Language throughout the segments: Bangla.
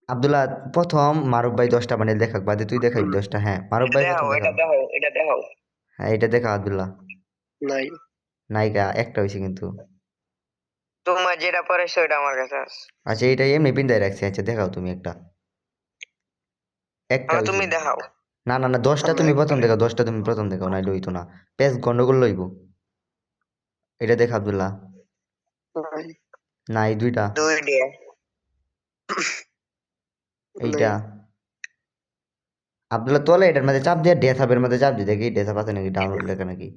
আব্দুল্লাহ প্রথম মারুফ ভাই 10টা বান্ডিল দেখাক বাদে তুই দেখাইবি 10টা। হ্যাঁ মারুফ ভাই প্রথম দেখাও। এটা দেখাও। হ্যাঁ এটা দেখা আব্দুল্লাহ। নাই নায়িকা একটা হয়েছে কিন্তু। তোমার যেটা পড়াইছো ওটা আমার কাছে আছে। আচ্ছা এটা এমনি পিন্দাই রাখছি। আচ্ছা দেখাও তুমি একটা। একটা হয়েছে। তুমি দেখাও। না না না 10টা তুমি প্রথম দেখাও। 10টা তুমি প্রথম দেখাও নাইলে হইতো না। পেজ গন্ডগোল লইব। এটা দেখ আব্দুল্লাহ। নাই দুইটা। এইটা আব্দুল্লাহ তোলে এটার মধ্যে চাপ দিয়ে ডেসাপের মধ্যে চাপ দিয়ে দেখি ডেসাপ আছে নাকি ডাউনলোড লেখা নাকি।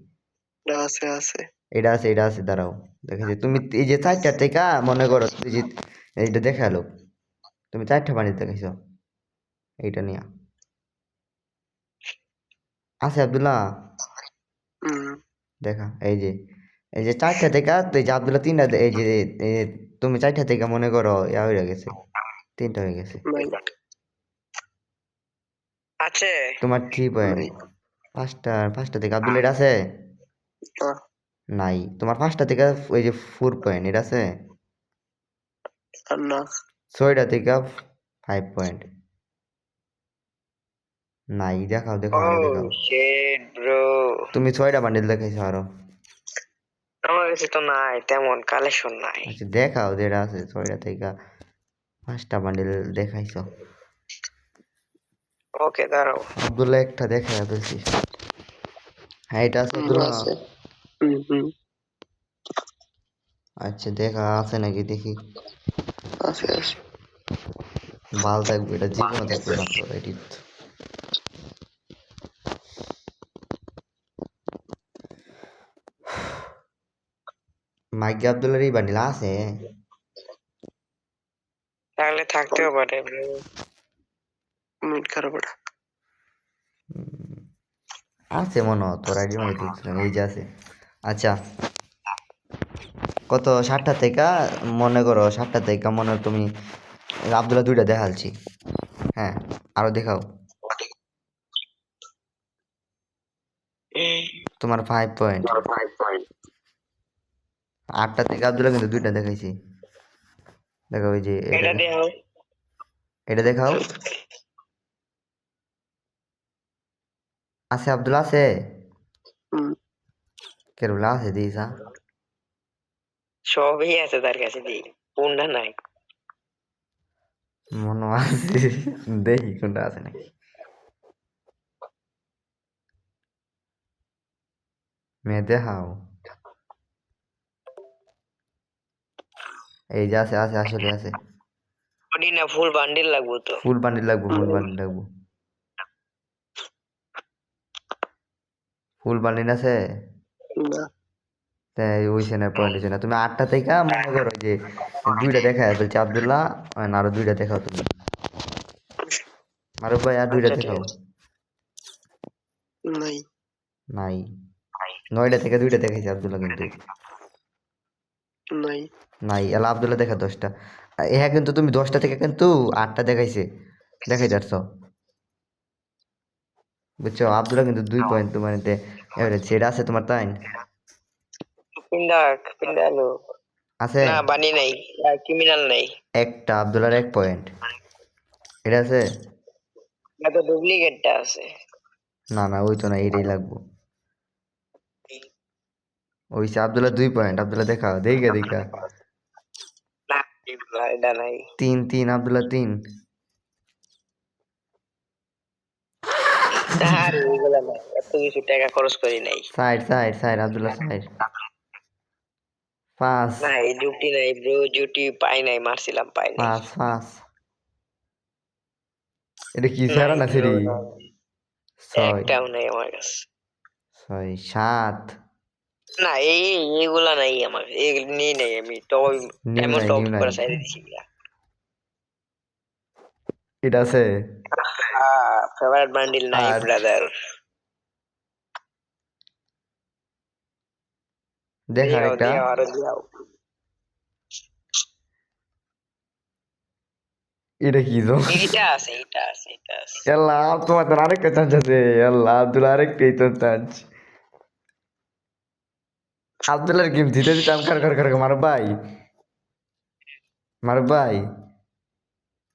আছে এটা আছে দাঁড়াও দেখেছি তুমি এই যে 4টা থেকে মনে করো তুই যে এইটা দেখালো তুমি 4টা বানিয়ে দেখাইছো এইটা নিয়ে আছে আব্দুল্লাহ দেখা এই যে 4টা থেকে এই যে আব্দুল্লাহ 3টা এই যে তুমি 4টা থেকে মনে করো ইয়া হয়ে গেছে 3টা হয়ে গেছে আছে তোমার 3 পয়েন্ট। পাঁচটা থেকে আব্দুল্লাহ এটা আছে নাই তোমার 5টা থেকে ওই যে 4 পয়েন্ট এটা আছে না 6টা থেকে 5 পয়েন্ট নাই দেখাও দেখাও আরো দেখাও। শিট ব্রো তুমি 6টা বান্ডিল দেখাইছো আরো। আমার কাছে তো নাই তেমন কালেকশন নাই। আচ্ছা দেখাও যেটা আছে 6টা থেকে 5টা বান্ডিল দেখাইছো। ওকে দাঁড়াও। আব্দুল্লাহ একটা দেখাই ফেলছি। হ্যাঁ এটা আছে আব্দুল্লাহ। আচ্ছা দেখা আছে নাকি দেখি। আছে বাল থাকবে এটা জীবনে থাকবে না তো এডিট। মাইক আব্দুল্লাহর এই বান্ডিল আছে। তাহলে থাকতেও পারে খারাপ আছে মনে হয় তোর আইডির মধ্যে দেখছিলাম এই যে আছে। আচ্ছা কত 7টা থেকে মনে করো 7টা থেকে মনে হয় তুমি আব্দুল্লাহ 2টা দেখালছি। হ্যাঁ আরো দেখাও। তোমার 5 পয়েন্ট। 8টা থেকে আব্দুল্লাহ কিন্তু 2টা দেখাইছি। দেখো ওই যে এটা দেখাও। আছে আব্দুল্লাহ আছে কেরুল আছে দিস সবই আছে তার কাছে দি কোনটা নাই মনে আছে দেখি কোনটা আছে নাকি। মেয়ে দেখাও এই যে আছে আছে আসলে আছে। ওডি না ফুল বান্ডিল লাগবে তো ফুল বান্ডিল লাগবো ফুল বান্ডিল লাগবো। ফুল বান্ডিল আছে না তাই ওইছে না পয়েন্ট হইছে না। তুমি 8টা থেকে মনে করো যে 2টা দেখায় ফেলছে আব্দুল্লাহ আর আরো 2টা দেখাও তুমি। মারুফ ভাই আর 2টা দেখাও। নাই নাই 9টা থেকে 2টা দেখাইছে আব্দুল্লাহ কিন্তু। নাই নাই এলা আব্দুল্লাহ দেখা 10টা। হ্যাঁ কিন্তু তুমি 10টা থেকে কিন্তু 8টা দেখাইছে দেখাই যাচ্ছ বুঝছো। আব্দুল্লাহ কিন্তু 2 পয়েন্ট তোমার এবারে সেটা আছে তোমার তাই পিন্ডালো আছে না বানি নাই ক্রিমিনাল নাই একটা আব্দুল্লাহর 1 পয়েন্ট এটা আছে। না তো ডুপ্লিকেটটা আছে না না ওই তো না এটাই লাগবো। ওইছে আব্দুল্লাহ 2 পয়েন্ট আব্দুল্লাহ দেখাও দেখা দেখা। না এটা নাই 3 আব্দুল্লাহ 3। আরে এগুলা নাই এত কিছু টাকা খরচ করি নাই সাইড আব্দুল্লাহ সাইড 5 নাই জুটি নাই ব্রো জুটি পাই নাই মারছিলাম পাই নাই 5 এটা কি সারা নাই না ব্রো সেরি 6 একটাও নাই আমার কাছে 7 না এইগুলা নাই আমার এগুলো নেই নাই আমি তো এমন টপ নিউ নাই করে সাইড দিছি এটা আছে ফেভারিট বান্ডিল নাই আর ব্রাদার দেখা একটা আরো দিও এটা কি তো এটা আছে আল্লাহ তোমার তো আরেকটা চান্স আছে। আল্লাহ আব্দুল্লাহ আরেকটাই তো চান্স। আব্দুল্লাহর গেম জিতে দিতে আমি কার মারো ভাই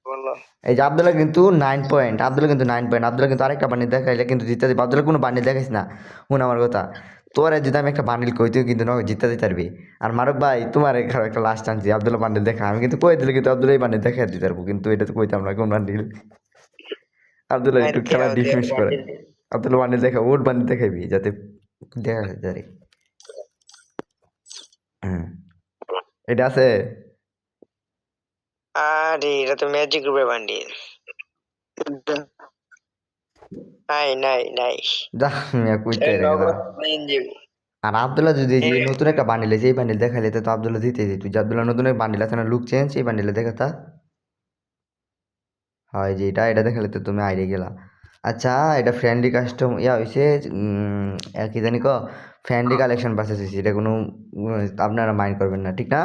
বল বলো এই যে আব্দুল্লাহ কিন্তু 9 পয়েন্ট, আব্দুল্লাহ কিন্তু 9 পয়েন্ট, আব্দুল্লাহ কিন্তু আরেকটা বান্ডিল দেখাইলে কিন্তু জিতে যাবে। আব্দুল্লাহ কোনো বান্ডিল দেখাইস না, শুন আমার কথা। তোরে যদি আমি একটা বান্ডিল কই, তুই কিন্তু নগদ জিতে দিতে পারবি। আর মারুফ ভাই, তোমার এখানে একটা লাস্ট চান্স, আব্দুল্লাহ বান্ডিল দেখা, আমি কিন্তু কই দিলে কিন্তু আব্দুল্লাহ এই বান্ডিল দেখা দিতে পারবো, কিন্তু এটা তো কইতাম না কোন বান্ডিল। আব্দুল্লাহ একটু আরে খেলা দেও দেও ডিসমিস করে। বান্ডিল আব্দুল্লাহ বান্ডিল দেখা, ওর বান্ডিল দেখাবি যাতে দেখা যায়। হুম, এটা আছে। আরে এটা তো ম্যাজিক গ্রুপের বান্ডিল। নাই নাই নাই যা, মিয়া কইতে রে গেলা। নগদ প্লেন যাবো। আর আব্দুল্লাহ যদি এই যে হ্যাঁ, নতুন একটা বান্ডিল আছে, এই বান্ডিল দেখাইলে তো আব্দুল্লাহ জিতে দিত। যে আব্দুল্লাহ নতুন একটা বান্ডিল আছে না, লুক চেঞ্জ, এই বান্ডিলে দেখাতা হয় যে এটা দেখালে তো তুমি আইডিয়া গেলা। আচ্ছা, এটা ফ্রেন্ডলি কাস্টম ইয়া হয়েছে, কি জানি ক, ফ্রেন্ডলি কালেকশন পারচেস হয়েছে, এটা কোনো আপনারা মাইন্ড করবেন না, ঠিক না?